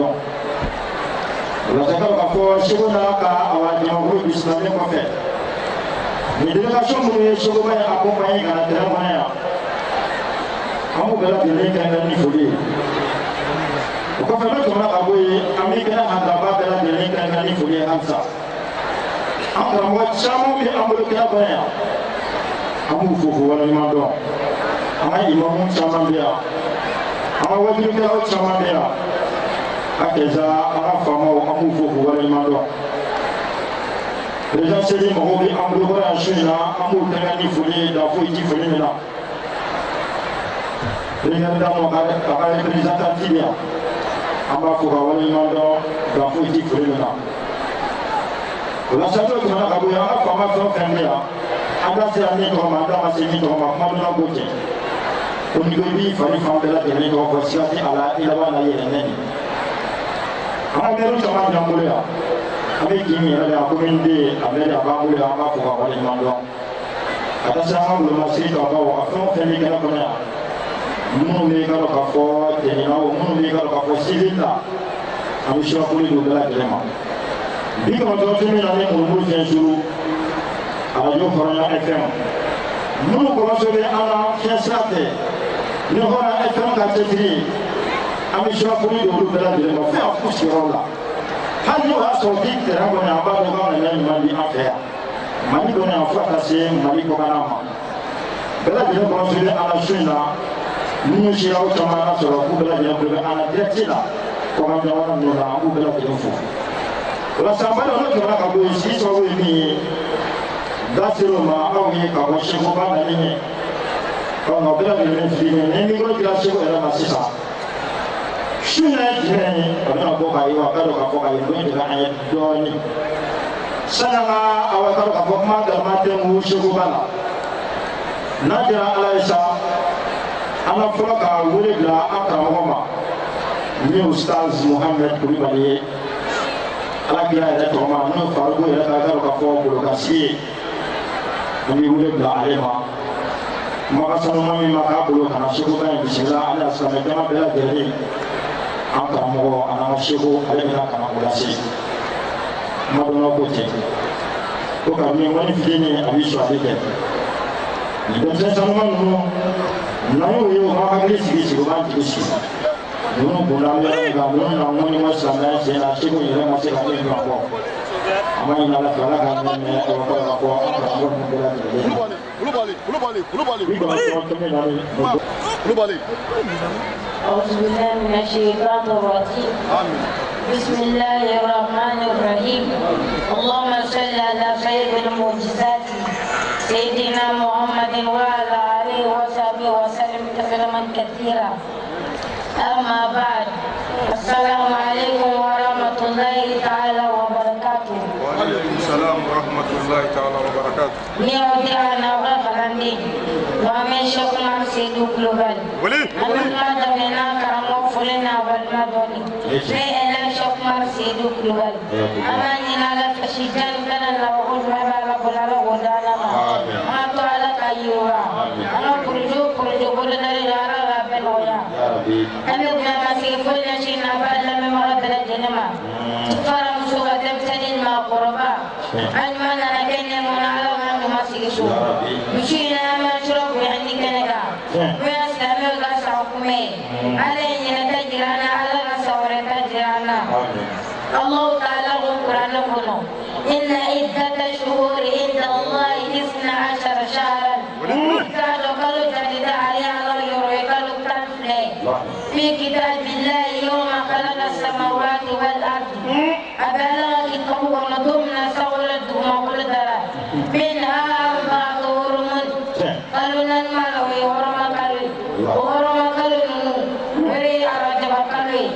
La Zakar Kafo, Shibunaka, our Yamahu Islamic Prophet. The delegation will show accompanying Ganatamaya. Amubela Bilink and Nifuli. The Prophet Makabu, American and Ababella Bilink and Nifuli answer. After what some of the Amurka, Amufu, one Mado. I Imam Samambia. I want to get out Samambia. Akeza afamo amufu kuwale mando. President Sedi Mahobi amuloko ya shina amutanga ni fuli da fuiti fuli mena. President Damo akale president Tibia amafu kuwale mando da fuiti fuli mena. Wala sato kuna kabuya afama fo famia. Anda se ami to manda masimi to makmadu na gote. Unigobi fani fambela de ni ko siati ala ilawa na yeleni. Ameru sama jambulia, ame kimi ada akumindi, ame abambulia ama kuka wale mando. Kata sama belum masih tahu apa femi kena kena. Munu mereka lo kafo, tenau munu mereka lo kafo sivinda. Ame siapa pun itu bela kelema. Bika macam tu ni ame mulu sensuru. Ada jo korona FM. Munu korona sore ana fiasate. Ni korona FM kategori. Ami siapa pun itu bela kelema. Fia fusi rola. Hali waso big terang na abado kama nyani mali afya. Mali kona afuata se mali kwa nama. Bela kelema kwa sore ana shina. Munu siapa utama na soro kubela kelema ana diatila. Kwa majawana nuna kubela kelema. La sambalo no kema ka bo isi so we mi dasiro ma awi ka bo shi ko ba na ni ko no bela ni fi ni ni ko kila shi ko era masisa shuna jeni ona bo ka iwa ka do ka ko ka ndo ni ga ay do ni sana ma awa ka ka bo ma ga ma te mu shi ko ba na jara alaisa ana fura ka wole bla akra ma ni ustaz Muhammad Kulibali Alaki ada cuma nu fargu ya kagak lokafo lokasi ini boleh beralema maka sama maka bulu karena suku kan bismillah ada sama jama bela jadi angka mo anak suku ada bela karena lokasi madono kote ko kami wani fini abisu adike idan saya sama nu nayo yo maka sigi ban sigi Nunu bulan yang kamu namun ini masalah saya sih punya masih ada yang berapa. Ama ini adalah kalau kami apa kamu membela diri. Lu balik. Auzubillahi minasyaitonir rajim. Bismillahirrahmanirrahim. Allahumma shalli ala sayyidil mu'jizat Sayyidina Muhammadin wa ala alihi wa sahbihi wa sallim tasliman katsira. أما بعد السلام عليكم ورحمة الله تعالى وبركاته. وعليكم السلام ورحمة الله تعالى وبركاته. نيودي أنا وغفلني ومن شكل سيدو global. أنا ما دمنا كرمو فلنا والمدوني. في إلا شكل سيدو global. أما نينا فشيجان كنا نقول ما بلا ودانا ما تعالى كيورا. أنا برجو بدري دارا بنويا. أنا masih punya cina pada memang ada jenama. Sekarang suka tempetin mau korban. Anjuman anak ini mengalau orang masih isu. Mungkin nama curug yang dikenal. Biasa kami udah sahume. Ada yang ada jirana, ada rasa orang jirana. Allah Taala Quran kuno. Inna iddata syuhur inda Allah 12 syahran. Kalau jadi dari Allah yuroi kalau tanfle. في كتاب الله يوم خلق السماوات والأرض أبلاغ القوة ضمن سولة ومقدرة منها 4 حرم قالوا نمالوي ورم قالوا وري أرجب قالوا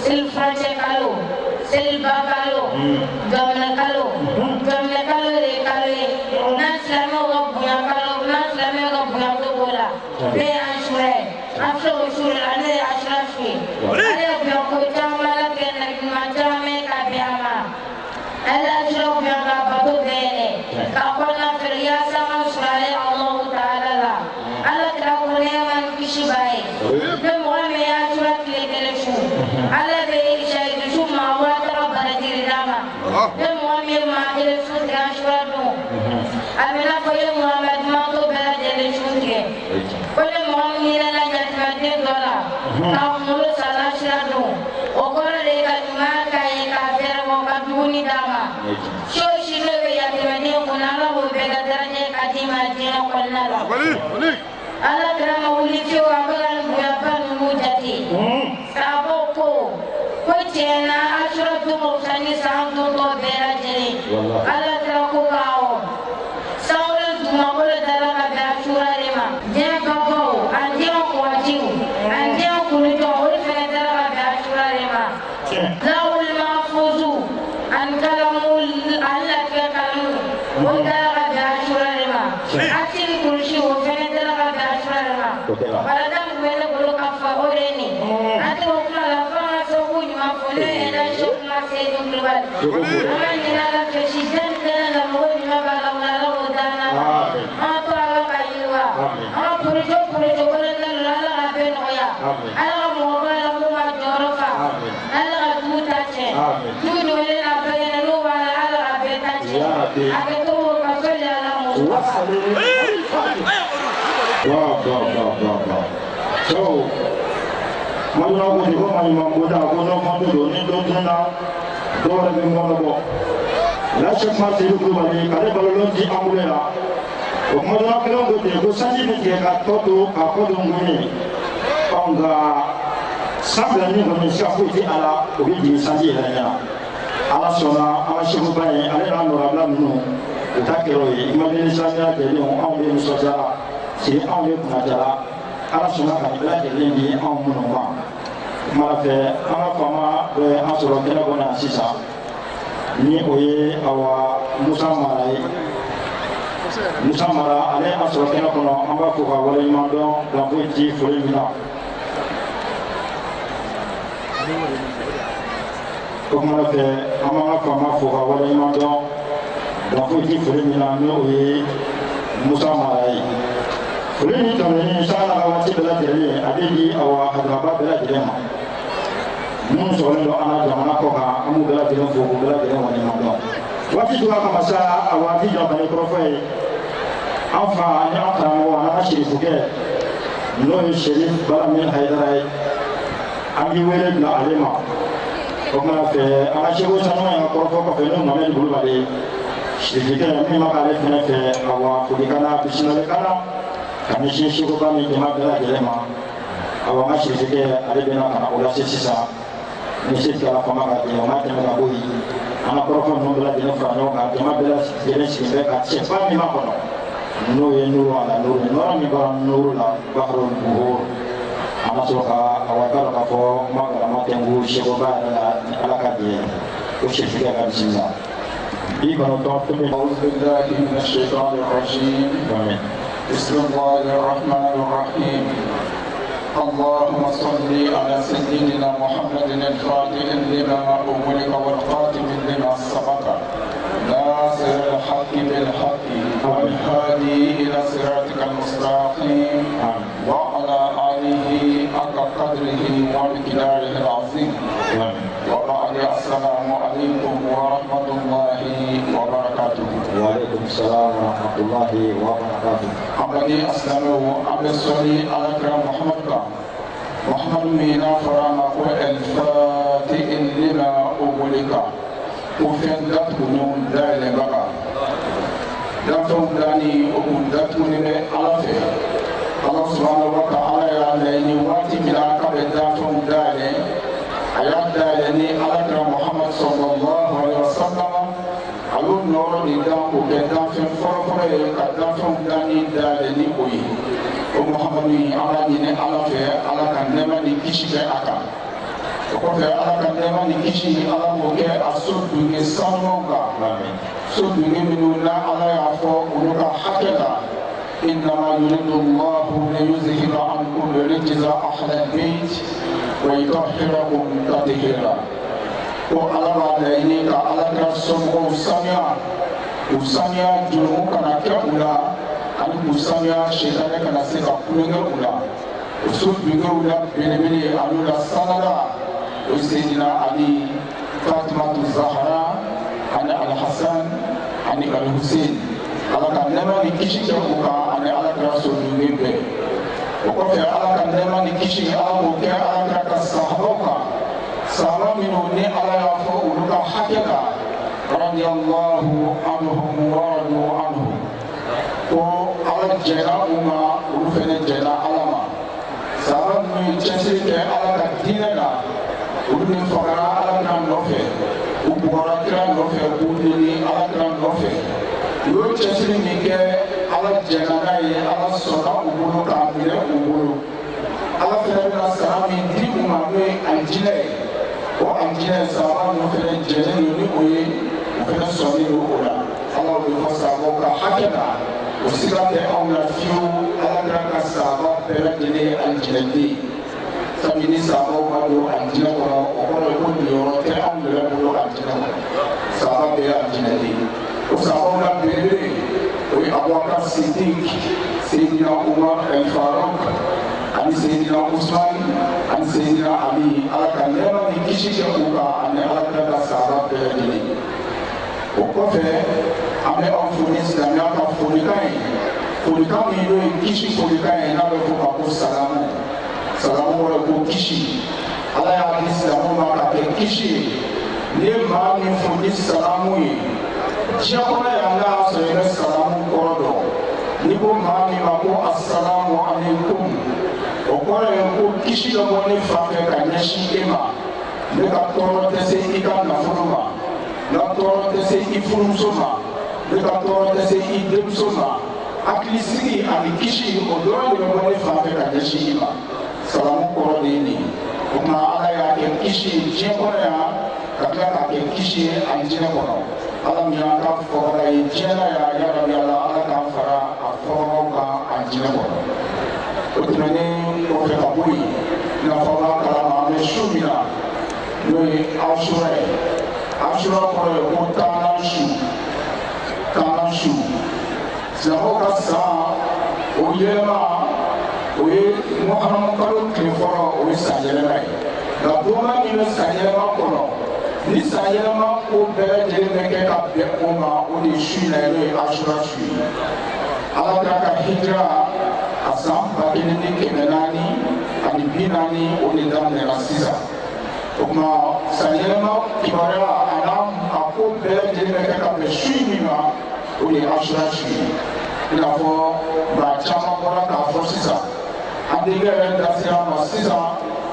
سلفرش قالوا سلبا قالوا جمل قالوا ري قالوا نسلم ربنا قالوا نسلم ربنا تقولا ليه أنشره أفضل usul ane ashrafi ale byakuta malake na majame kabiama ala ashraf ya rabatu dene kakona firiyasa masrale Allah Taala la ala krakuneman kishibai be muame ya surat le telefu ala be isha ala kira mawuli fi wa balan buya banu mujati sabo ko tena ashuratu mawsani sandu to bera jini ala kira ko kawo sawle duma wala dara ka da ashura rema je babo anje ko wajiu anje ko ni to wala fa dara ka da ashura rema lawul mahfuzu an kalamul alla ka kalamu wa dara ka da ashura rema atil kurshi wa fa dara ka da ashura rema baladam wala ko ka fa oreni ati ko la fa so bu ma fole ena shok ma se do global man dina la president la mo ma ba la la dana ma to ala kaiwa ma purjo wala la la be no ya ala mo ba la mo ma jorofa ala tu ta che tu no le la be no ba ala be ta che ake to ka so ya la mo wow. So Mwana ko di ko mani mamboda ko no fanto do ni do tena do ra be mo bo la chef ma se ko bali kale balon di amulera o mo na ko ko de ko sanji ni ke ka to ka ko do ngoni onga sabla ni ko ni shafu ti ala o bi di sanji la nya ala sona ala shefu bani ala na no rabla nu ta kero yi ma ni sanya ke ni on be so jara si on be kuna jara ala sona ka bla de ni on mo no ma marafe an fama bɛ an sɔrɔ kɛnɛ kɔnɔ yan sisan ni o ye awa Musa Mara ye Musa Mara ale an sɔrɔ kɛnɛ kɔnɔ an b'a fɔ ka waleɲuman dɔn dan foyi ti foli min na o kuma fɛ an b'an ka fama fɔ ka waleɲuman dɔn dan foyi ti foli min na ni o ye Musa Mara ye foli ni tɛmɛni sanga ka waati bɛɛ lajɛlen a bɛ di awa hadamaba bɛɛ lajɛlen ma minnu sɔrɔlen don an ka jamana kɔ kan an b'u bɛɛ lajɛlen fo k'u bɛɛ lajɛlen waleɲuman dɔn waati tora kama sa a waati janfani kɔrɔfɔ ye an fa ani an karamɔgɔ an ka sirifukɛ n'o ye Sherif Balamin Hayidara ye an b'i wele bila ale ma o kumana fɛ an ka seko sanu y'an kɔrɔfɔ kɔfɛ n'o Mamɛdi Kulubali ye sirifukɛ min ma k'ale fɛnɛ fɛ awa folikanna bisimilalikanna ka ɲɛsin sekoba ni jama bɛɛ lajɛlen ma awa an ka sirifukɛ ale bɛna ka na o lase sisan ni se tigɛra fama ka di o ma tɛmɛ ka bɔ yen an ka kɔrɔfɔ ninnu bɛɛ lajɛlen fara ɲɔgɔn kan jama bɛɛ lajɛlen sigilen bɛ ka cɛba min ma kɔnɔ n'o ye Nuru ala Nuru nɔrɔ min bɔra Nuru la Bakaro Buhoro an ka sɔrɔ ka awa k'a dɔn k'a fɔ ma galama tɛnku sekoba yɛrɛ la ni ala ka di ye o sirifukɛ ka bisimila bi kɔnɔntɔn fɛn min. أعوذ بالله من الشيطان الرجيم بسم الله الرحمن الرحيم اللهم صل على سيدنا محمد الفاتح لما أغلق والخاتم لما سبق ناصر الحق بالحق والهادي إلى صراطك المستقيم وعلى آله حق قدره ومقداره العظيم وبعد السلام عليكم ورحمة الله وبركاته. وعليكم السلام ورحمة الله وبركاته. أبدي أسلمه أبي صلي على كرم محمد مينا فرما الفاتح لما أغلق وفندت نون دائل بقى دفتم داني ومدت من ألفه الله سبحانه وتعالى يعني واتي من عقب دفتم دائل آيات دائلني على كرم محمد صلى الله عليه وسلم alun nɔrɔ ni dan o bɛ danfɛn fɔlɔfɔlɔ ye ka danfɛnw dan ni dayɛlɛ ni o ye o Muhamadu yi an b'a ɲini ala fɛ ala ka nɛɛma ni kisi kɛ a kan o kɔfɛ ala ka nɛɛma ni kisi ala m'o kɛ a so dunke sanumanw kan so dunke minnu na ala y'a fɔ olu ka hakɛ la innama yuridu Allahu liyuzhiba ankum rijza ahlal bayt wa yutahhirakum tatheera ko ala b'a laɲini ka ala ka somɔgɔw sanuya u sanuya jurumu kana kɛ u la ani k'u sanuya setanɛ kana se ka kulonkɛ u la o so dunkew la belebele ani la sanada o ye Seydina Ali Fatimatu Zahara ani Alhasan ani Alhusein ala ka nɛɛma ni kisi kɛ u kan ani ala ka so dunke bɛɛ o kɔfɛ ala ka nɛɛma ni kisi ala m'o kɛ ala ka sahabaw kan sahaba minnu ni ala y'a fɔ olu ka hakɛ kan radiyallahu anhum wa radu anhu ko ala ala jɛna u ma olu fɛnɛ jɛna ala ma sahaba ninnu ye cɛsiri kɛ ala ka diinɛ la olu de fagara ala kira nɔfɛ u bugɔra kira nɔfɛ k'u neni ala kira nɔfɛ u y'o cɛsiri min kɛ ala jɛna n'a ye ala sɔnna u bolo k'a minɛ u bolo ala fɛnɛ bɛna sara min di u ma n'o ye alijinɛ ye o alijinɛ sahaba ninnu fɛnɛ jɛnen don ni o ye u fɛnɛ sɔnnen don o la ala bɛ fɔ sahabaw ka hakɛ la o sira tɛ anw na fiyewu ala kira ka sahaba bɛɛ lajɛlen ye alijinɛden sabu ni sahabaw ma don alijinɛ kɔnɔ o kɔrɔ ye ko niyɔrɔ tɛ anw yɛrɛ bolo alijinɛ kɔnɔ sahaba bɛɛ ye alijinɛden o sahabaw la belebele o ye abubakar sidik seyidina umar el faruk ani seyidina usman ani seyidina ali ala ka nɛɛma ni kisi kɛ u kan ani ala kira ka sahaba bɛɛ lajɛlen o kɔfɛ an bɛ aw fo ni silamɛya ka folikan ye folikan min n'o ye kisi folikan ye n'a bɛ fɔ ma ko salamu salamu kɔrɔ ye ko kisi ala y'a di silamɛw ma ka kɛ kisi ye n'i ye maa min fo ni salamu ye diɲɛ kɔnɔ yan n'a y'a sɔrɔ i bɛ salamu kɔrɔ dɔn n'i ko maa min ma ko asalamu aleykum o kɔrɔ ye ko kisi dɔ bɔ ne fan fɛ ka ɲɛsin e ma ne ka tɔɔrɔ tɛ se i ka nafolo ma ne ka tɔɔrɔ tɛ se i furumuso ma ne ka tɔɔrɔ tɛ se i denmuso ma hakilisigi ani kisi o dɔrɔn de bɛ bɔ ne fan fɛ ka ɲɛsin i ma salamu kɔrɔ de ye nin ye o tuma ala y'a kɛ kisi ye diɲɛ kɔnɔ yan ka tila k'a kɛ kisi ye alijinɛ kɔnɔ ala min y'an ka fɔbaga ye diɲɛ na yan yarabi ala ala k'an fara a fɔbagaw kan alijinɛ kɔnɔ o tɛmɛnen kɔfɛ ka bɔ yen i n'a fɔ an b'a kalama an bɛ su min na n'o ye asura ye asura kɔrɔ ye ko taanan su silamɛw ka san o yɛlɛma o ye muharamu kalo tile fɔlɔ o ye san yɛlɛma ye nka donba min bɛ san yɛlɛma kɔnɔ ni san yɛlɛma ko bɛɛ lajɛlen bɛ kɛ ka bɛn o ma o de ye su in na n'o ye asura su ye ala kira ka hijira a san 1440 o de daminɛna sisan o tuma san yɛlɛma kibaruya a ko bɛɛ lajɛlen bɛ kɛ ka bɛn su in min ma o de ye asura su ye i n'a fɔ maa caman bɔra k'a fɔ sisan an denkɛ yɛrɛ dasira ma sisan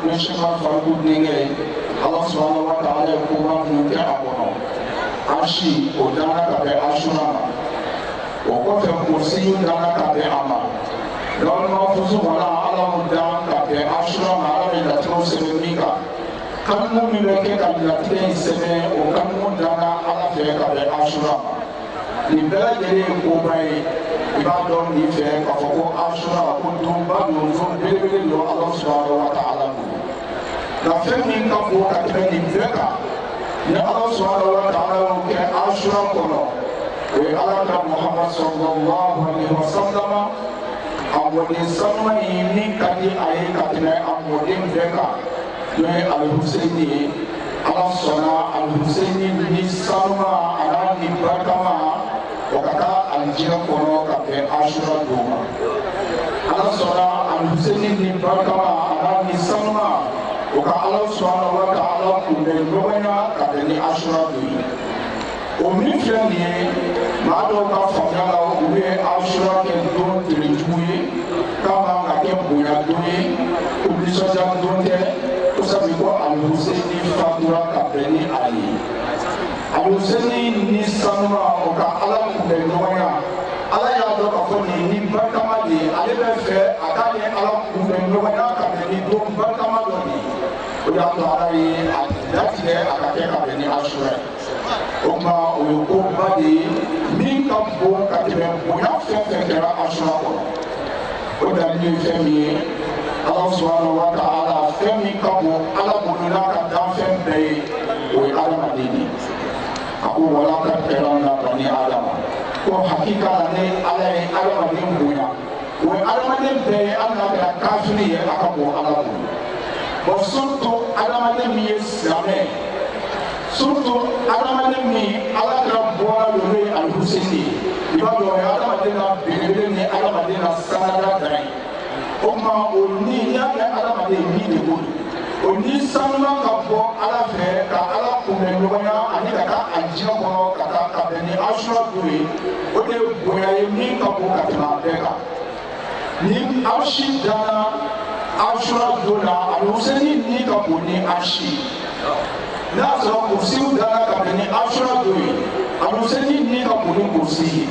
n'o ye sɛk faruku denkɛ ye ala subahana wa taala ye koba minnu kɛ a kɔnɔ an si o danna ka bɛn asura ma o kɔfɛ mursiyu danna ka bɛn a ma lawalima fusu wala ala m'u dan ka bɛn asura ma ala bɛ latigɛw sɛbɛn min kan kalimu min bɛ kɛ ka latigɛ in sɛbɛn o kalimu danna ala fɛ ka bɛn asura ma nin bɛɛ lajɛlen ye koba ye i b'a dɔn nin fɛ k'a fɔ ko asura ko donba don don belebele don ala subahana wa taala bolo nka fɛn min ka bon ka tɛmɛ nin bɛɛ kan ni ala subahana wa taala y'o kɛ asura kɔnɔ o ye ala ka muhamadu sallallahu alaihi wa sallam a mɔden sanuma in min ka di a ye ka tɛmɛ a mɔden bɛɛ kan n'o ye alihuseni ye ala sɔnna alihuseni ni sanuma a n'a ni barikama o ka taa alijinɛ kɔnɔ ka bɛn asura don ma ala sɔnna alihuseni ni barikama a n'a ni sanuma o ka ala subahana wa taala kunbɛn ɲɔgɔnya ka bɛn ni asura don ye o min filɛ nin ye maa dɔw ka faamuya la u bɛ asura kɛ don terejugu ye k'a man ka kɛ bonya don ye ko nisɔndiya don tɛ ko sabu ko alihuseni fatura ka bɛn ni a ye alihuseni ni sanuma o ka ala kunbɛn ɲɔgɔnya ala y'a dɔn k'a fɔ nin ni barikama de ye ale bɛ fɛ a ka ni ala kunbɛn ɲɔgɔnya ka bɛn ni don barikama dɔ de ye o de y'a to ala ye a latigɛ a ka kɛ ka bɛn ni asura ye o tuma o ye koba de ye min ka bon ka tɛmɛ bonya fɛn fɛn kɛra asura kɔnɔ o dalili ye fɛn min ye ala subahana wa taala fɛn min ka bon ala bolo n'a ka danfɛn bɛɛ ye o ye adamaden de ye a ko wala ka kɛra na bani adama ko hakika la ne ala ye adamaden bonya o ye adamaden bɛɛ ye hali n'a kɛra kafiri ye a ka bon ala bolo bon surtout adamaden min ye silamɛ surtout adamaden min ala kɛra bɔra n'o ye alihuseni ye i b'a dɔn o ye adamaden na belebele ni adamaden na sanada dan ye o tuma o ni n'i y'a kɛ adamaden ni de b'o ye o ni sanuma ka bɔ ala fɛ ka ala kunbɛn ɲɔgɔnya ani ka taa alijinɛ kɔnɔ ka taa ka bɛn ni asura don ye o de de bonya ye min ka bon ka tɛmɛ a bɛɛ kan ni aw si danna Ashura don na Al-Husseini ni ka bon ni aw si n'a y'a sɔrɔ kurusiw danna ka bɛn ni Ashura don ye Al-Husseini ni ka bon ni kurusi ye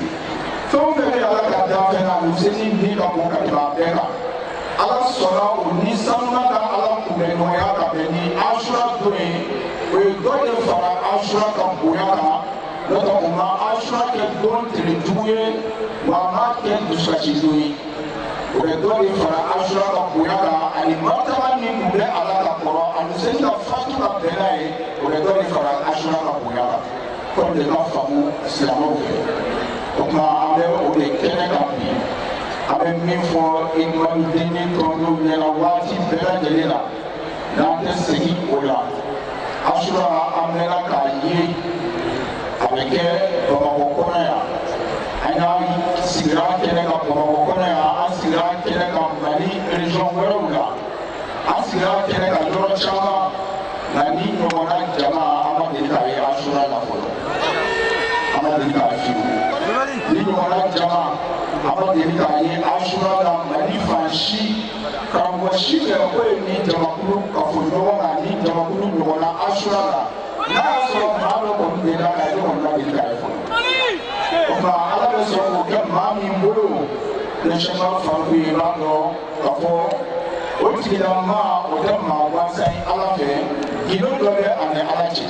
fɛn o fɛn bɛ Ala ka danfɛn na Al-Husseini ni ka bon ka tɛmɛ a bɛɛ kan Ala sɔnna o ni sanuma ka Ala kunbɛ nɔgɔya ka bɛn ni Ashura don ye o ye dɔ de fara Ashura ka bonya kan n'o tɛ o ma Ashura kɛ don tɛrɛjugu ye wa a ma kɛ dusukasi don ye o bɛ dɔ de fara Ashura ka bonya kan ani martaba min tun bɛ Ala ka kɔrɔ Al-Husseini ka fatu ka bɛn n'a ye o bɛ dɔ de fara Ashura ka bonya kan comme de ka faamu silamɛw fɛ o tuma an bɛ o de kɛnɛ kan bi an bɛ min fɔ imamudenni tɔndenw ɲɛna waati bɛɛ lajɛlen na n'an tɛ segin o la Ashura an mɛnna k'a ye a bɛ kɛ Bamakɔ kɔnɔ yan an y'an sigira kɛnɛ kan Bamakɔ kɔnɔ yan an sigira kɛnɛ kan Mali région wɛrɛw la an sigira kɛnɛ kan yɔrɔ caman nka ni ɲɔgɔnna jama an ma deli k'a ye Ashura la fɔlɔ an ma deli k'a fiyewu ni ɲɔgɔnna jama an ma deli k'a ye Ashura la Mali fan si karamɔgɔ si fɛ ko ye ni jamakulu kafoɲɔgɔn kan ni jamakulu ɲɔgɔnna Ashura la n'a y'a sɔrɔ maa dɔ kɔni bɛ da la e kɔni ma deli k'a ye fɔlɔ o tuma Ala bɛ sɔn k'o kɛ maa min bolo ne sɛma Faruku ye i b'a dɔn k'a fɔ o tigilamaa o tɛ maa gansan ye Ala fɛ gindo dɔ bɛ ani Ala cɛ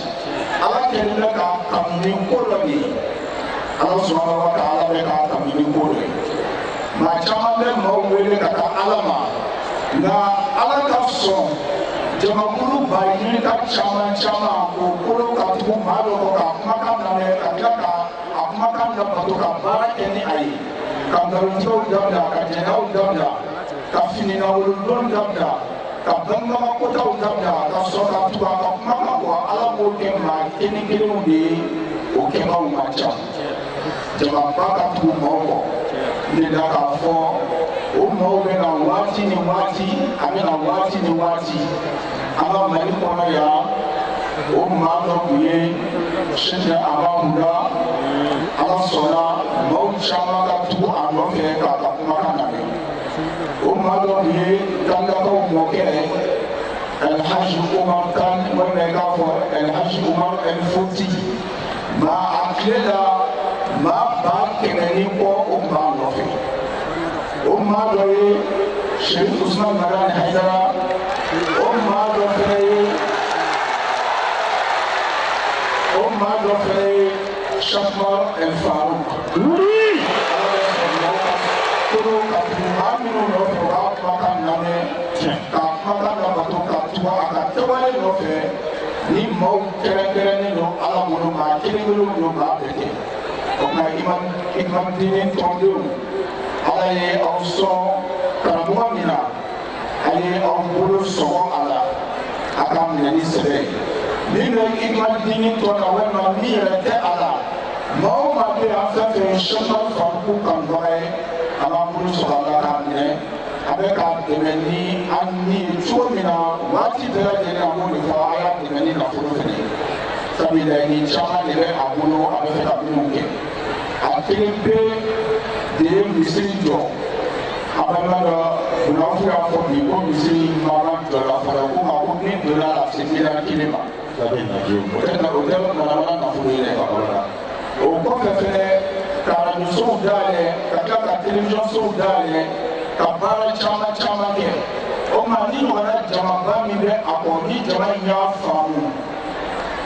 Ala kɛlen bɛ ka kanuni ko dɔ de ye Ala subahanahu wa taala bɛ ka kanuni ko dɔ ye maa caman bɛ maaw wele ka taa Ala ma nka Ala ka sɔn jamakulu baɲini ka caman caman k'o kolo ka tugu maa dɔ kɔ ka kumakan lamɛn ka tila ka a kumakan labato ka baara kɛ ni a ye ka nkalontigɛw dabila ka jɛnɛyaw dabila ka fininawolodon dabila ka bangebagakotaw dabila ka sɔrɔ ka tugu a ka kumakan kɔ Ala b'o kɛ maa kelen kelenw de ye o kɛbaaw man ca jamaba ka tugu maaw kɔ ne da k'a fɔ o maaw bɛ na waati ni waati a bɛ na waati ni waati an ka Mali kɔnɔ yan o maa dɔ tun ye Sɛki Abamuda Ala sɔnna maaw caman ka tugu a nɔfɛ k'a ka kumakan lamɛn o maa dɔ tun ye Gandakaw mɔkɛ Elhaji Umar Kan walima i k'a fɔ Elhaji Umar El Fouti nka a tile la maa ba kɛmɛ ni kɔ o maa nɔfɛ o maa dɔ ye Sherif Usman Magani Haidara o maa dɔ fɛnɛ ye Chakma El Farouk kolo ka tugu maa minnu nɔfɛ o ka kumakan lamɛn ka kumakan labato ka tugu a ka kɛwale nɔfɛ ni maaw kɛrɛnkɛrɛnnen don Ala bolo maa kelen kelenw don maa bɛɛ tɛ o tuma imamudenni tɔndenw Ala ye aw sɔn karamɔgɔ min na a ye aw bolo sɔgɔ a la a ka minɛ ni sɛbɛ ye min bɛ imamudenni tɔ la walima min yɛrɛ tɛ a la maa o maa bɛ yan fɛn fɛn Sɛki Faruku kanbaga ye an b'an bolo sɔgɔ a la k'a minɛ a bɛ k'a dɛmɛ ni an ni ye cogo min na waati bɛɛ lajɛlen an b'o de fɔ a y'a dɛmɛ ni nafolo fɛnɛ ye sabu laɲini caman de bɛ a bolo a bɛ fɛ ka minnu kɛ a kelen pe de ye misiri jɔ a balima dɔ Bunafu y'a fɔ bi ko misiri mankan jɔra fɔlɔ ko ma ko min donna la se miliyɔn kelen ma o tɛ manamana nafolo ye dɛ o kɔfɛ fɛnɛ ka arajosow dayɛlɛ ka tila ka televiziyɔnsow dayɛlɛ ka baara caman caman kɛ o tuma ni ɲɔgɔnna jamaba min bɛ a kɔ ni jama in y'a faamu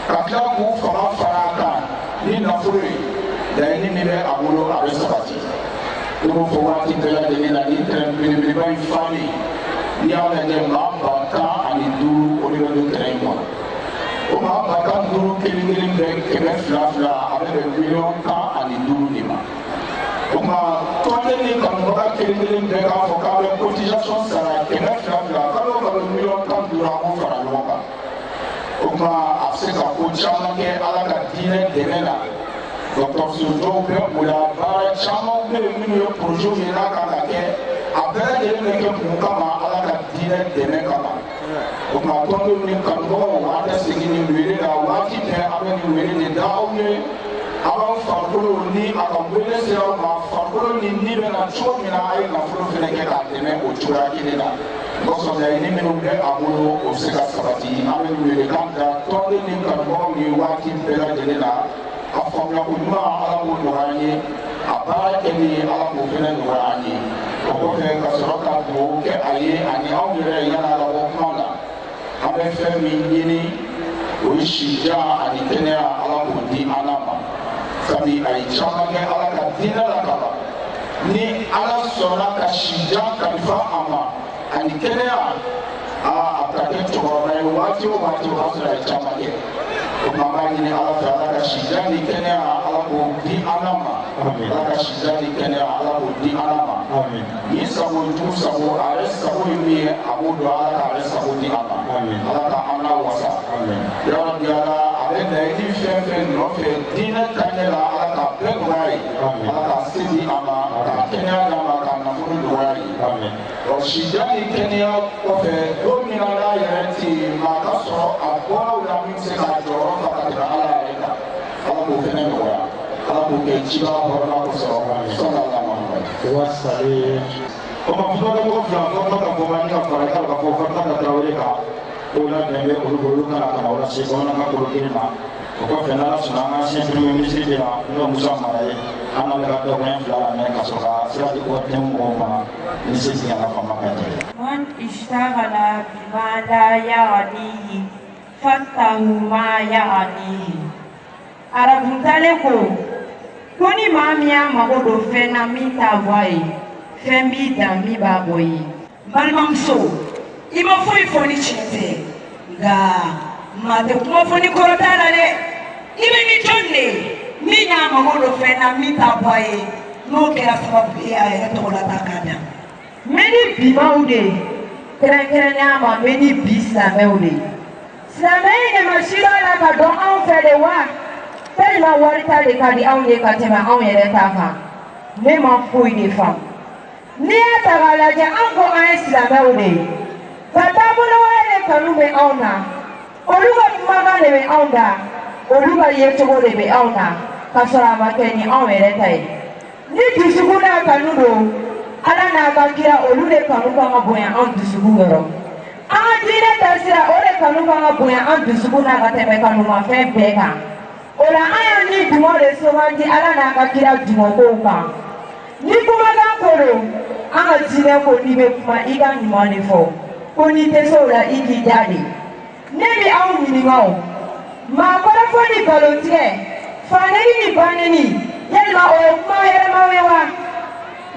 ka tila k'u fanga fara a kan ni nafolo ye laɲini min bɛ a bolo a bɛ sabati ne b'o fɔ waati bɛɛ lajɛlen na ni tɛrɛn belebeleba in falen n'i y'a lajɛ maa ba tan ani duuru o de bɛ don tɛrɛn in kɔnɔ o maa ba tan duuru kelen kelen bɛ kɛmɛ fila fila a bɛ bɛn miliyɔn tan ani duuru de ma o tuma tɔnden ni kanubaga kelen kelen bɛɛ k'a fɔ k'a bɛ cotisation sara kɛmɛ fila fila kalo kalo miliyɔn tan duuru an b'o fara ɲɔgɔn kan o tuma a bɛ se ka ko caman kɛ Ala ka diinɛ dɛmɛ la dɔgɔtɔrɔso dɔw bɛ o la baara caman bɛ yen minnu ye projet ye n'a kan ka kɛ a bɛɛ lajɛlen bɛ kɛ mun kama Ala ka diinɛ dɛmɛ kama o tuma tɔndenw ni kanubagaw an tɛ segin nin wele la waati bɛɛ an bɛ nin wele de da aw ye aban farikolo ni a ka wele sera ma farikolo ni bɛ na cogo min na a ye nafolo fɛnɛ kɛ k'a dɛmɛ o cogoya kelen na kosɔn laɲini minnu bɛ a bolo o bɛ se ka sabati an bɛ welekan da tɔnden ni kanubagaw ye waati bɛɛ lajɛlen na a faamuyako ɲuman ala k'o nɔgɔya an ye a baara kɛli ala k'o fɛnɛ nɔgɔya an ye o kɔfɛ ka sɔrɔ ka dugawu kɛ a ye ani anw yɛrɛ yan'a la bɔ kuma na an bɛ fɛn min ɲini o ye sijan ani kɛnɛya ala k'o di an ma sabu a ye caman kɛ ala ka diinɛ la ka ban ni ala sɔnna ka sijan kalifa a ma ani kɛnɛya a ka kɛ cɛkɔrɔba ye waati o waati o b'a sɔrɔ a ye caman kɛ o tuma an b'a ɲini ala fɛ ala ka sijan ni kɛnɛya ala k'o di an ma ala ka sijan ni kɛnɛya ala k'o di an ma ni sago jugu sago a yɛrɛ sago ye min ye a b'o dɔn ala k'a yɛrɛ sago di an ma ala ka an lawasa yɔrɔ bi ala a bɛ laɲini fɛn fɛn nɔfɛ diinɛ taɲɛ la ala ka bɛɛ nɔgɔya ye ala ka se di a ma ka kɛnɛya d'a ma ka nafolo nɔgɔya ye ɔ sijan ni kɛnɛya kɔfɛ don min na n'a yɛrɛ tɛ yen maa ka sɔrɔ a bɔra o la min bɛ se k'a jɔyɔrɔ fa ka tɛmɛ ala yɛrɛ kan ala k'o fɛnɛ nɔgɔya ala k'o kɛ cibaga hɔrɔnya kosɔn sɔnna ala ma wasale o ma fɔ ka mɔgɔ fila fɔ ka fɔ man ka fara ka fɔ farta ka tarawele kan o la dɛmɛ olu kana ka na o la se bamanan ka kolo kelen na o kɔfɛ n'ala sɔnna an ka siɲɛ premier ministre de la n'o musa mara ye an n'ale ka dɔgɔyɛ fila la mɛ ka sɔrɔ ka sira di o tɛ mɔgɔw ma ni se tigɛ la fama ka jɛ. من اشتغل بما لا يعنيه فاته ما يعنيه arabutale ko ni maa min y'a mago don fɛn na min t'a bɔ a ye fɛn b'i dan min b'a bɔ ye balimamuso i ma foyi fɔ ni tiɲɛ tɛ nka maa tɛ kuma fɔ ni kɔrɔ t'a la dɛ i bɛ ni jɔn de min y'a mago don fɛn na min t'a bɔ a ye n'o kɛra sababu ye a yɛrɛ tɔgɔ la ta k'a dan n bɛ ni bimaw de kɛrɛnkɛrɛnnenya ma n bɛ ni bi silamɛw de silamɛya in de ma sira la ka dɔn anw fɛ de wa tellement wari ta de ka di anw ye ka tɛmɛ anw yɛrɛ ta kan ne ma foyi de faamu n'i y'a ta k'a lajɛ an ko an ye silamɛw de ye ka taabolo wɛrɛ de kanu bɛ anw na olu ka kumakan de bɛ anw da olu ka yecogo de bɛ anw na ka sɔrɔ a ma kɛ ni anw yɛrɛ ta ye ni dusukun n'a kanu don ala n'a ka kira olu de kanu kan ka bonya anw dusukun yɔrɔ an ka diinɛ taasira o de kanu kan ka bonya an dusukun na ka tɛmɛ kanumafɛn bɛɛ kan o la an y'an ni dugaw de sugandi ala n'a ka kira dugakow kan ni kumakan ko don an ka diinɛ ko n'i bɛ kuma i ka ɲuman de fɔ ko n'i tɛ se o la i k'i da de ne bɛ aw ɲininka o maakɔrɔfɔ ni nkalontigɛ fanɛni ni banɛni yalima o ye kuma yɛlɛmaw ye wa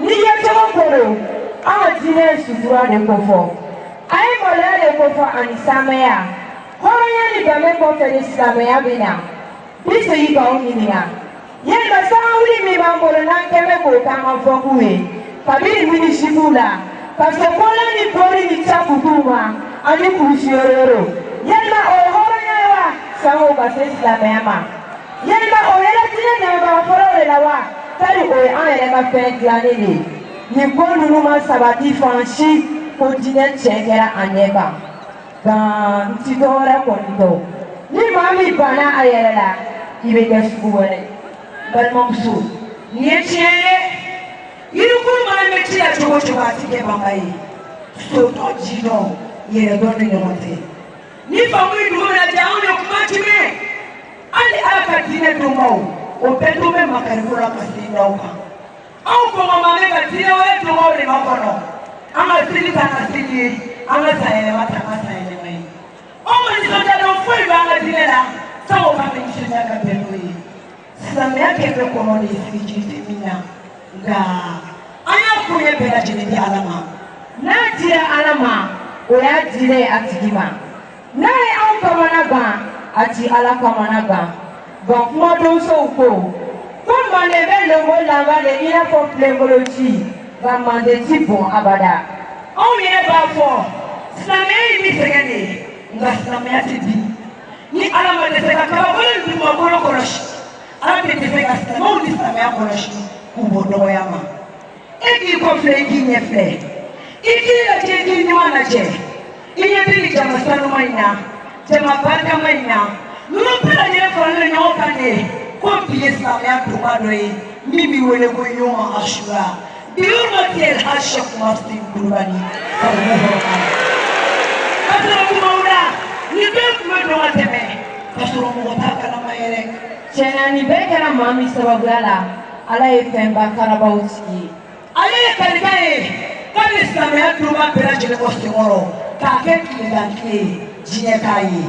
ni yecogo ko don an ka diinɛ ye sutura de ko fɔ a ye maloya de ko fɔ ani sanuya hɔrɔnya ni danbe kɔfɛ ni silamɛya bɛ na bi segin k'aw ɲininka yalima sangawuli min b'an bolo n'an kɛ bɛ k'o k'an ka fɔkun ye kabini minisigiw la ka se kɔlɔn ni bori ni cakutuw ma ani kurusi yɔrɔ yalima o ye hɔrɔnya ye wa sango ka se silamɛya ma yalima o yɛrɛ diinɛ dɛmɛbaga fɔlɔw de la wa tari o ye an yɛrɛ ka fɛn dilannen de ye nin ko ninnu ma sabati fan si ko diinɛ tiɲɛ kɛra a ɲɛ kan nka n ti dɔwɛrɛ kɔni dɔn ni maa min banna a yɛrɛ la i bɛ kɛ sugu wɛrɛ balimamuso nin ye tiɲɛ ye yirikuru mana bɛ ci la cogo o cogo a ti kɛ banba ye sotɔ jidɔ yɛrɛdɔn ni ɲɔgɔn tɛ ni famu ye dugu lajɛ anw ye kuma ti mɛn hali ala ka diinɛ donbaw o bɛɛ to bɛ makariko la ka se d'aw kan anw kɔngɔma bɛ ka diinɛ wɛrɛ donbaw de ma kɔnɔ an ka seli ta ka seli ye an ka san yɛlɛma ta ka san yɛlɛma ye anw ma nisɔndiya dɔn foyi b'an ka diinɛ la sango k'an bɛ nisɔndiya ka bɛn n'o ye silamɛya kɛfɛ kɔnɔ de sigi jiri tɛ min na nka an y'a kun ye bɛɛ lajɛlen di ala ma n'a dira ala ma o y'a diinɛ ye a tigi ma n'a ye anw kamana gan a ti ala kamana gan nka kumadonsow ko manden bɛ longo laban de i n'a fɔ filenkolo ci nka manden ti bɔn abada anw yɛrɛ b'a fɔ silamɛya in bɛ sɛgɛn de nka silamɛya tɛ bin ni ala ma dɛsɛ ka kabakolo in dugumakolo kɔlɔsi ala tɛ dɛsɛ ka silamɛw ni silamɛya kɔlɔsi k'u bɔ dɔgɔya ma e k'i kɔfilɛ i k'i ɲɛfilɛ i k'i lajɛ i k'i ɲuman lajɛ i ɲɛ bɛ nin jama sanuma in na jama barikama in na ninnu bɛɛ lajɛlen faralen ɲɔgɔn kan de ko bi islamiya tuma dɔ ye min bɛ wele ko yoma asura bihurmati El-Haj Sheikh Umar Sidi Kulubali ka sɔrɔ kumaw la ni bɛɛ tun bɛ dɔn ka tɛmɛ ka sɔrɔ mɔgɔ t'a kalama yɛrɛ. Tiɲɛna nin bɛɛ kɛra maa min sababuya la Ala ye fɛnba karabaw sigi ye. Ale ye kalikan ye k'a bɛ silamɛya donba bɛɛ lajɛlen bɔ senkɔrɔ k'a kɛ tilegantilen ye diɲɛ k'a ye.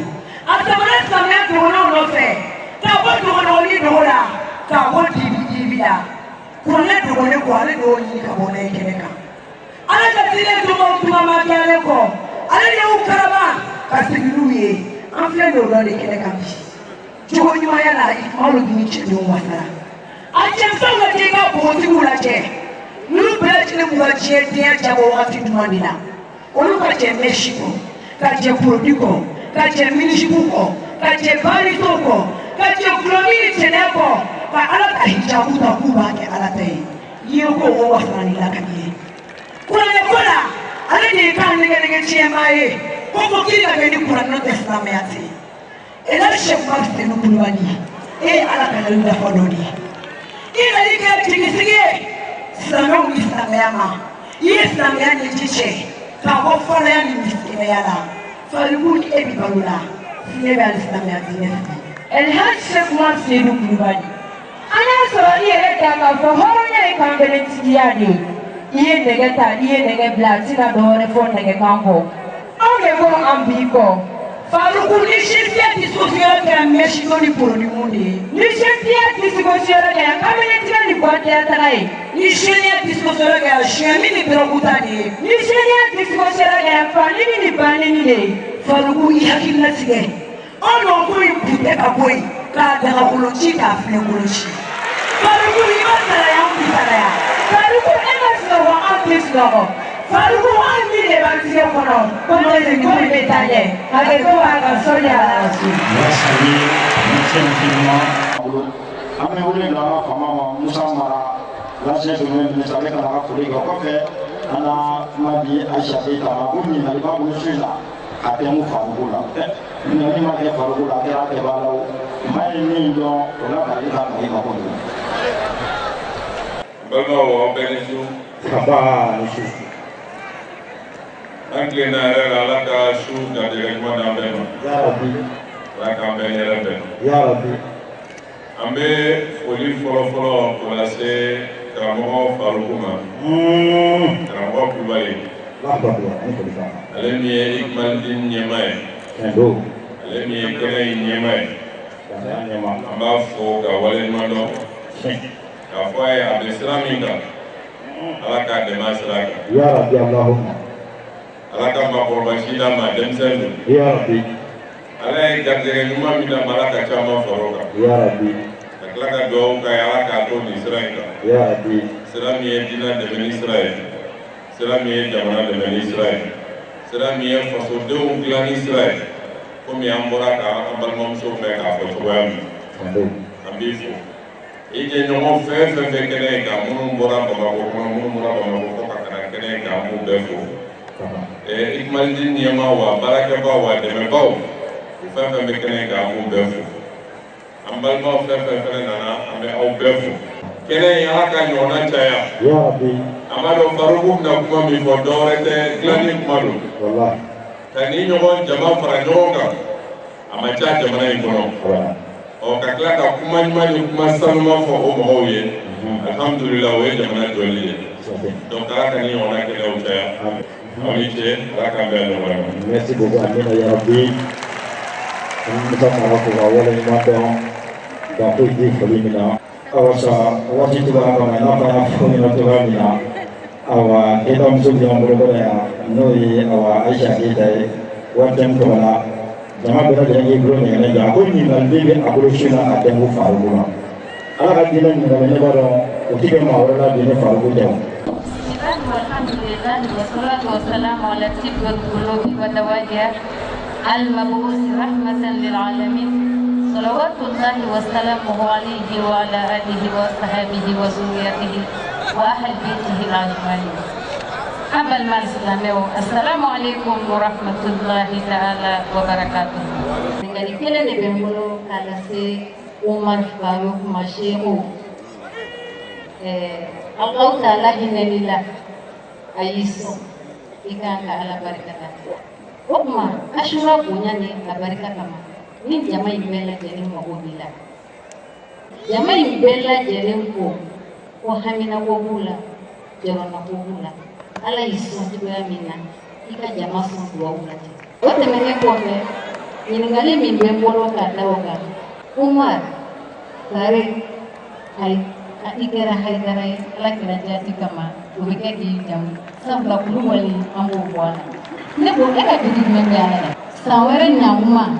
A tɛmɛna silamɛya dɔgɔnɔw nɔfɛ k'a bɔ dɔgɔnɔni dogo la k'a bɔ dibi la. Kuranɛ dogolen kɔ ale de y'o ɲini ka bɔ n'a ye kɛnɛ kan. Ala ka diinɛ dɔgɔw tuma ma kɛ ale kɔ ale de y'u karaba ka segin n'u ye. An filɛ nin o dɔ de kɛnɛ kan bi. Jogo ɲumanya la Ikmalu Dini cɛdenw wasara. A cɛmisɛnw ka kɛ i ka bogotigiw lajɛ. N'olu bɛɛ lajɛlen b'u ka diɲɛdenya jabɔ wagati jumɛn de la. Olu ka jɛ mɛsi kɔ, ka jɛ produit kɔ, ka jɛ minisibu kɔ, ka jɛ baarito kɔ, ka jɛ gulɔmi ni tɛnɛ kɔ, ka Ala ka hijabu ta k'u b'a kɛ Ala ta ye. Ye ko o wasara ni la ka di ye. Kuranɛ ko la ale de ye kan nɛgɛ tiɲɛmaa ye ko fo k'i ka kɛ ni kuranɛ n'o tɛ silamɛya tɛ. El-Haj Sheikh Umar Sidi Kulubali e ye Ala ka lalu dafa dɔ de ye. I nali kɛ jigisigi ye silamɛw ni silamɛya ma. I ye silamɛya ɲɛji cɛ k'a bɔ fɔlɔya ni misikinɛya la. Faribu ni e bi balo la fiɲɛ bɛ hali silamɛya diinɛ fɛ. El-Haj Sheikh Umar Sidi Kulubali an y'a sɔrɔ i yɛrɛ da k'a fɔ hɔrɔnya ye kankelentigiya de ye. I ye nɛgɛ ta i ye nɛgɛ bila a tɛna dɔwɛrɛ fɔ nɛgɛkan kɔ. Anw de ko an b'i kɔ. Faruku ni sefiya discussion kɛra mɛsino ni produit de ye. Ni sefiya discussion kɛra kabinɛtigɛ ni kɔntɛtara ye. Ni seniya discussion kɛra siyɛmi ni dɔrɔguta de ye. Ni seniya discussion kɛra fanini ni banini de ye. Faruku i hakilina tigɛ. Anw nɔnkun in kun tɛ ka bɔ yen k'a dagakoloci k'a filɛ koloci. Faruku i ma saraya anw ti saraya. Faruku e ma sunɔgɔ anw ti sunɔgɔ. Faruku anw ni de b'an tigɛ kɔnɔ ko de bɛ taa ɲɛ. Hakɛto b'a ka sɔli a la su. An bɛ wele bila an ka faama ma Musa Mara l'ancien premier ministre ale kana ka foli kɛ o kɔfɛ an na kuma di Ayisa Keyita ma ko ɲininkali b'a bolo su in na a tɛ mun Faruku la ɲininkali ma kɛ Faruku la a kɛra kɛbaga la o maa ye min dɔn o la ka i ka mali ma ko don. Balimaw aw bɛɛ ni su. Kaba ni su. An tilenna yɛrɛ la Ala ka su garijɛgɛ ɲuman d'an bɛɛ ma. Yarabi. Ala k'an bɛɛ hɛrɛ bɛn. Yarabi. An bɛ foli fɔlɔ k'o lase karamɔgɔ Faruku ma. Karamɔgɔ Kulubali. Ale min ye Ikmalu Dini ɲɛmaa ye. Ale min ye kɛnɛ in ɲɛmaa ye. An b'a fɔ ka waleɲuman dɔn. K'a fɔ a ye a bɛ sira min kan. Ala k'a dɛmɛ a sira kan. Yarabi Allahumma. Ala ka maakɔrɔba si d'a ma denmisɛn don. Yarabi. Ala ye garijɛgɛ ɲuman min d'a ma Ala ka caman far'o kan. Yarabi. Ka tila ka dugawu k'a ye Ala k'a to nin sira in kan. Yarabi. Sira min ye diinɛ dɛmɛ ni sira ye. Sira min ye jamana dɛmɛ ni sira ye. Sira min ye fasodenw dilan ni sira ye. Komi an bɔra ka an balimamusow mɛn k'a fɔ cogoya min. An b'i fo. I jɛɲɔgɔn fɛn fɛn bɛ kɛnɛ in kan minnu bɔra Bamakɔ kɔnɔ minnu bɔra Bamakɔ fɔ ka kana kɛnɛ in kan an b'u bɛɛ fo. Ikmalu Dini ɲɛmaa wa baarakɛbaw wa dɛmɛbaw o fɛn fɛn bɛ kɛnɛ in kan an b'u bɛɛ fo. An balimaw fɛn fɛn fɛnɛ nana an bɛ aw bɛɛ fo. Kɛnɛ in Ala ka ɲɔgɔnna caya. An b'a dɔn Faruku bɛna kuma min fɔ dɔwɛrɛ tɛ dilanni kuma don. Ka ni ɲɔgɔn jama fara ɲɔgɔn kan a ma ca jamana in kɔnɔ. Ka tila ka kuma ɲuman ni kuma sanuman fɔ o mɔgɔw ye. Alhamdulillah o ye jamana jɔli ye. Donc Ala ka ni ɲɔgɔnna kɛnɛw caya. Aw ni ce Ala k'an bɛn nɔgɔya. Merci beaucoup Amina ya Rabbi. Musa Mara ko ka waleɲuman dɔn ka foyi di foli min na. Awa sa waati cogoya kama n'a fɔ an y'a fɔ ɲɛna cogoya min na. Awa Keyita muso bɛ an bolo kɔrɔ yan n'o ye awa Ayisa Keyita ye waati min tɔgɔ la. Jama bɛɛ lajɛlen y'i bolo ɲɛgɛnɛ jɔ a ko ɲininkali bɛ a bolo su la a tɛ n ko Faruku la. Ala ka diinɛ ɲininkali ne b'a dɔn o ti kɛ maa wɛrɛ la bi ni Faruku tɛ. Alhamdulillah wassalatu wassalamu ala tibbil qulubi wa dawajiha al-mab'us rahmatan lil alamin salawatullahi wassalamuhu alayhi wa ala alihi wa sahbihi wa zurriyatihi wa ahli baitihi ajma'in. Abal Marsilameo, assalamu alaikum wa rahmatullahi ta'ala wa barakatuh. Dari kene ne bembolo kala se Umar Farouk Mashehu Allah Ta'ala hinelila ayiso ikan ka ala barikata Umar ashura punya ni barikata ma ni jamai bela jelim magobila jamai bela jelim ko hamina ko bula jarona ko bula ala iso tiba mina ika jama son dua bula wote mene ko me ningali min be bolo ka dawoga Umar kare hai ikera haidara ala kira jati kama ubike di jam sabla kulubali ambo bwana ne bo e ka bidi membe ala sawere nyamuma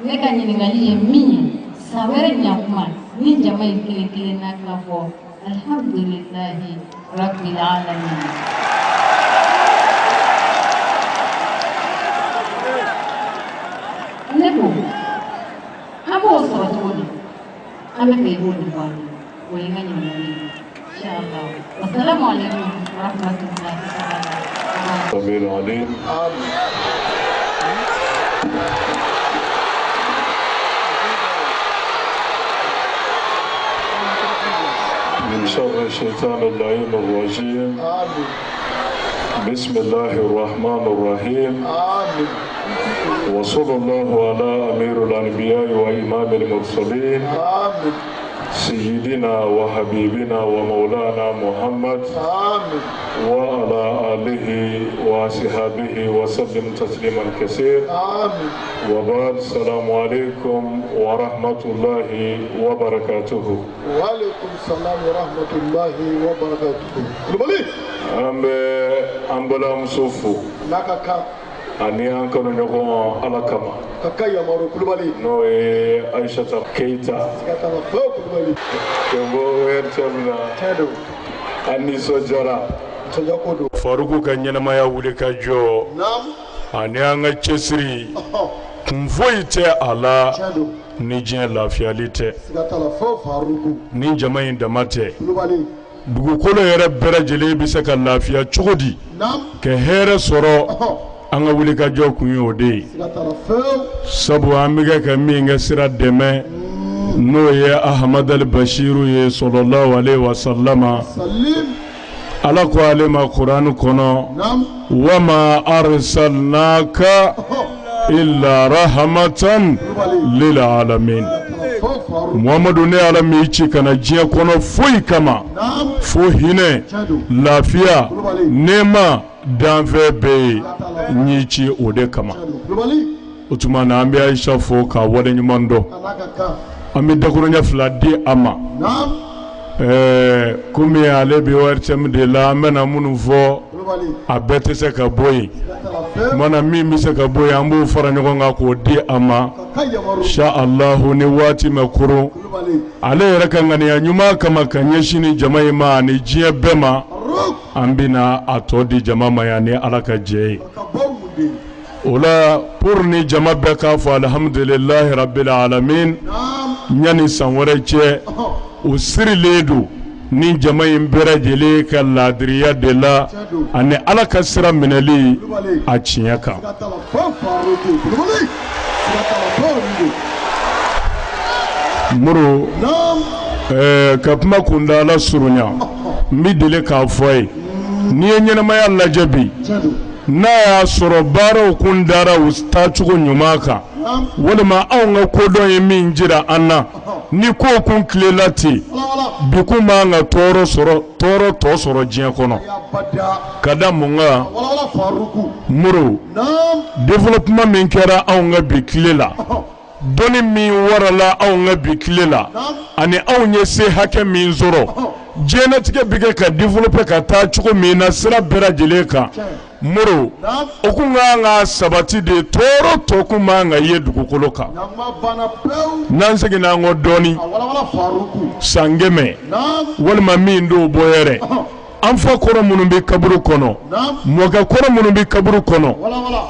ne ka nyingali ye minyi sawere nyamuma ni jamai kile kile na kafo alhamdulillahi rabbil alamin ne bo abo sawatoni ambe ke boni bwana ويغني إن شاء الله والسلام عليكم ورحمة الله وبركاته. السميع العليم من شر الشيطان اللعين الرجيم بسم الله الرحمن الرحيم وصلى الله على أمير الأنبياء وإمام المرسلين سيدنا وحبيبنا ومولانا محمد وعلى آله وصحبه وسلم تسليما كثيرا وبعد السلام عليكم ورحمة الله وبركاته. وعليكم السلام ورحمة الله وبركاته. أمبلا مصوفو ani an kanu ɲɔgɔn ala kama kaka yamaru kulubali n'o ye Aïssata Keita sikatama fo kulubali kembo wertemna tedo an nisɔndiyara tɔjako do Faruku ka ɲɛnamaya wuli ka jɔ naam ani an ka cɛsiri kun foyi tɛ a la ni diɲɛ lafiyali tɛ sikatala fo Faruku ni jama in dama tɛ kulubali dugukolo yɛrɛ bɛɛ lajɛlen bɛ se ka lafiya cogo di naam ka hɛrɛ sɔrɔ an ka wuli ka jɔ kun ye o de ye sabu an bɛ ka min kɛ sira dɛmɛ n'o ye Ahmad al-Bashiru ye sallallahu alaihi wa sallama ala ko ale ma Qur'an kɔnɔ wa ma arsalnaka illa rahmatan lil alamin Muhammadu ne ala mi ci kana diɲɛ kɔnɔ foyi kama fo hinɛ lafiya nɛɛma danfɛ bɛ ye n'i ci o de kama o tuma na an bɛ Aïcha fo k'a wale ɲuman dɔn an bɛ dakuruɲɛ fila di a ma komi ale bɛ ORTM de la an bɛna minnu fɔ a bɛɛ tɛ se ka bɔ yen mana min bɛ se ka bɔ yen an b'o fara ɲɔgɔn kan k'o di a ma insha Allahu ni waati ma kurun ale yɛrɛ ka ŋaniya ɲuman kama ka ɲɛsin ni jama in ma ani diɲɛ bɛɛ ma an bɛna a tɔ di jama ma yan ni ala ka jɛ ye o la pour ni jama bɛɛ k'a fɔ alhamdulillahi rabbil alamin ɲani san wɛrɛ cɛ o sirilen don ni jama in bɛɛ lajɛlen ka laadiriya de la ani ala ka sira minɛli a tiɲɛ kan muru ka kuma kundala surunya n bɛ deli k'a fɔ ye n'i ye ɲɛnamaya lajɛ bi n'a y'a sɔrɔ baaraw kun dara u taacogo ɲuman kan walima anw ka kodɔn ye min jira an na ni ko kun tilela ten bi kun b'an ka tɔɔrɔ tɔ sɔrɔ diɲɛ kɔnɔ ka da mun kan muru développement min kɛra anw ka bi tile la dɔnni min warala anw ka bi tile la ani anw ye se hakɛ min sɔrɔ diɲɛlatigɛ bɛ kɛ ka développer ka taa cogo min na sira bɛɛ lajɛlen kan muru o kun kan ka sabati de tɔɔrɔ tɔ kun man ka ye dugukolo kan n'an seginna an kɔ dɔɔni san 100 walima min dɔw bɔ yɛrɛ an fa kɔrɔ minnu bɛ kaburu kɔnɔ mɔkɛ kɔrɔ minnu bɛ kaburu kɔnɔ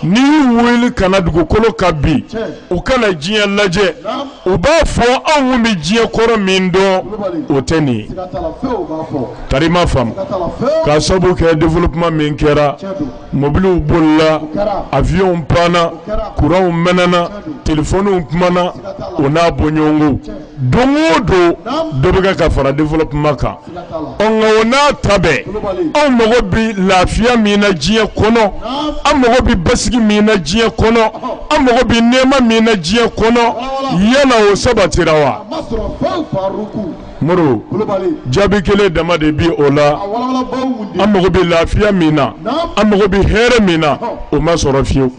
n'i y'u wele kana dugukolo ka bi u kana diɲɛ lajɛ u b'a fɔ anw bɛ diɲɛ kɔrɔ min dɔn o tɛ nin ye tari ma faamu k'a sababu kɛ développement min kɛra mobiliw bolila avion panna courant mɛnɛna téléphone kumana o n'a bɔɲɔgɔnko don o don dɔ bɛ kɛ ka fara développement kan nka o n'a ta bɛɛ anw mago bɛ lafiya min na diɲɛ kɔnɔ an mago bɛ basigi min na diɲɛ kɔnɔ an mago bɛ nɛɛma min na diɲɛ kɔnɔ yala o sabatira wa Moro jaabi kelen dama de bi o la an mago bɛ lafiya min na an mago bɛ hɛrɛ min na o ma sɔrɔ fiyewu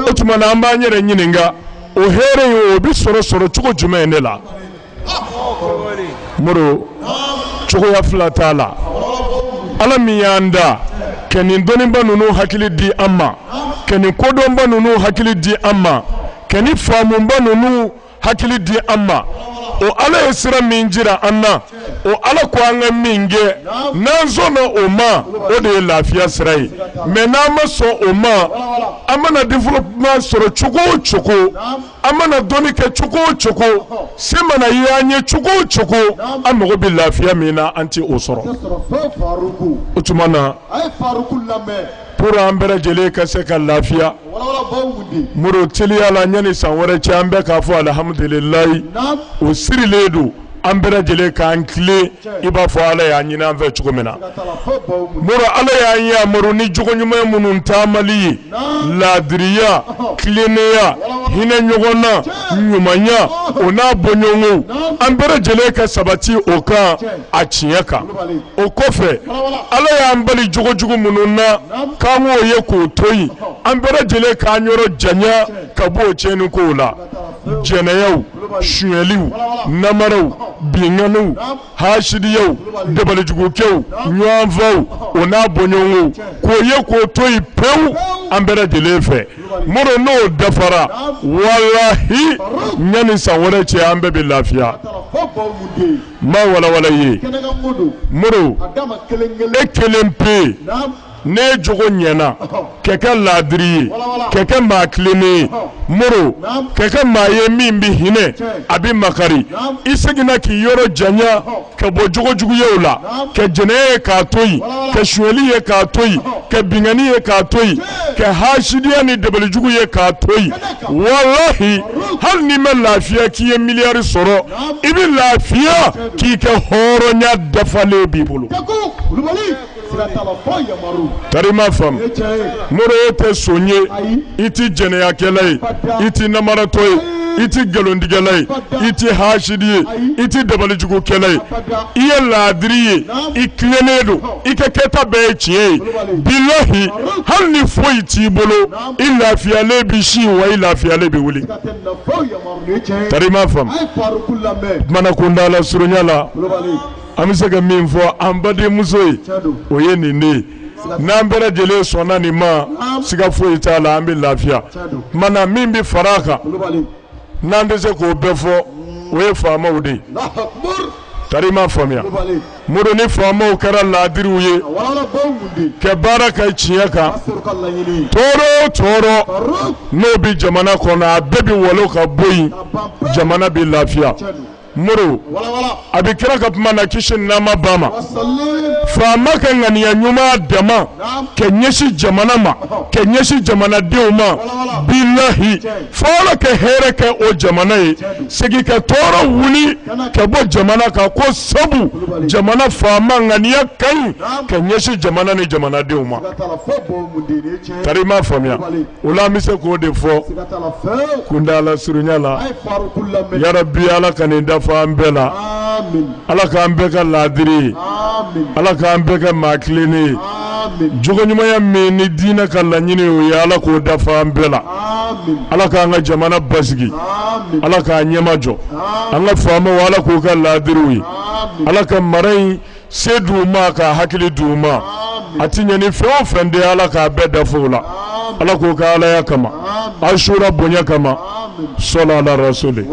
o tuma na an b'an yɛrɛ ɲininka o hɛrɛ in o bɛ sɔrɔ cogo jumɛn de la Moro cogoya fila t'a la Ala min y'an da ka nin dɔnniba ninnu hakili di an ma ka nin kodɔnba ninnu hakili di an ma ka nin faamuba ninnu hakili di an ma o Ala ye sira min jira an na o Ala ko an ka min kɛ n'an sɔnna o ma o de ye lafiya sira ye mais n'an ma sɔn o ma an mana développement sɔrɔ cogo o cogo an mana dɔnni kɛ cogo o cogo se mana ye an ye cogo o cogo an mago bɛ lafiya min na an tɛ o sɔrɔ o tuma na pour an bɛɛ lajɛlen ka se ka lafiya Moro teliya la yanni san wɛrɛ cɛ an bɛ k'a fɔ alhamdulilayi o sirilen don an bɛɛ lajɛlen k'an tilen i b'a fɔ Ala y'an ɲini an fɛ cogo min na Moro Ala y'an ye Moro ni jogo ɲuman minnu taamali ye laadiriya tilennenya hinɛ ɲɔgɔn na ɲumanya o n'a bɔɲɔgɔnko an bɛɛ lajɛlen ka sabati o kan a tiɲɛ kan o kɔfɛ Ala y'an bali jogo jugu minnu na k'an k'o ye k'o to yen an bɛɛ lajɛlen k'an yɔrɔ janya ka bɔ o tiɲɛnikow la jɛnɛyaw suyɛliw namaraw binganiw hasidiyaw dabalijugukɛw ɲɔgɔnfaw o n'a bɔɲɔgɔnko k'o ye k'o to yen pewu an bɛɛ lajɛlen fɛ Moro n'o dafara walahi yanni san wɛrɛ cɛ an bɛɛ bɛ lafiya ma walawala ye Moro e kelen pe ne jogo ɲɛna kɛ kɛ laadiri ye kɛ kɛ maa tilennen ye Moro kɛ kɛ maa ye min bɛ hinɛ a bɛ makari i seginna k'i yɔrɔ janya ka bɔ jogo juguyaw la ka jɛnɛya ye k'a to yen ka suyɛli ye k'a to yen ka bingani ye k'a to yen ka hasidiya ni dabalijugu ye k'a to yen walahi hali n'i ma lafiya k'i ye miliyari sɔrɔ i bɛ lafiya k'i kɛ hɔrɔnya dafalen b'i bolo tari ma faamu Moro e tɛ son ye i ti jɛnɛyakɛla ye i ti namaratɔ ye i ti nkalontigɛla ye i ti hasidi ye i ti dabalijugukɛla ye i ye laadiri ye i tilennen don i ka kɛta bɛɛ ye tiɲɛ ye bilahi hali ni foyi t'i bolo i lafiyalen bi si wa i lafiyalen bi wuli tari ma faamu kumana kundala surunya la an bɛ se ka min fɔ an badenmuso ye o ye nin de ye n'an bɛɛ lajɛlen sɔnna nin ma siga foyi t'a la an bɛ lafiya mana min bɛ fara a kan n'an tɛ se k'o bɛɛ fɔ o ye faamaw de ye tari ma faamuya Moro ni faamaw kɛra laadiriw ye ka baara kɛ tiɲɛ kan tɔɔrɔ o tɔɔrɔ n'o bɛ jamana kɔnɔ a bɛɛ bɛ walo ka bɔ yen jamana bɛ lafiya Moro a bɛ kira ka kuma na kisi nama ba ma faama ka ŋaniya ɲuman dama ka ɲɛsin jamana ma ka ɲɛsin jamanadenw ma bilahi fɔlɔ ka hɛrɛ kɛ o jamana ye segin ka tɔɔrɔ wuli ka bɔ jamana kan ko sabu jamana faama ŋaniya ka ɲi ka ɲɛsin jamana ni jamanadenw ma tari ma faamuya o la an bɛ se k'o de fɔ kundala surunya la yarabi Ala ka nin dafa an bɛɛ la Ala k'an bɛɛ ka laadiri ye Ala k'an bɛɛ kɛ maa tilennen ye jogo ɲumanya min ni diinɛ ka laɲini o ye Ala k'o dafa an bɛɛ la Ala k'an ka jamana basigi Ala k'an ɲɛma jɔ an ka faamaw Ala k'u ka laadiriw ye Ala ka mara in se d'u ma ka hakili d'u ma a ti ɲɛ ni fɛn o fɛn de Ala k'a bɛɛ dafa o la Ala k'o ka Alaya kama Ashura bonya kama sɔla ala rasuli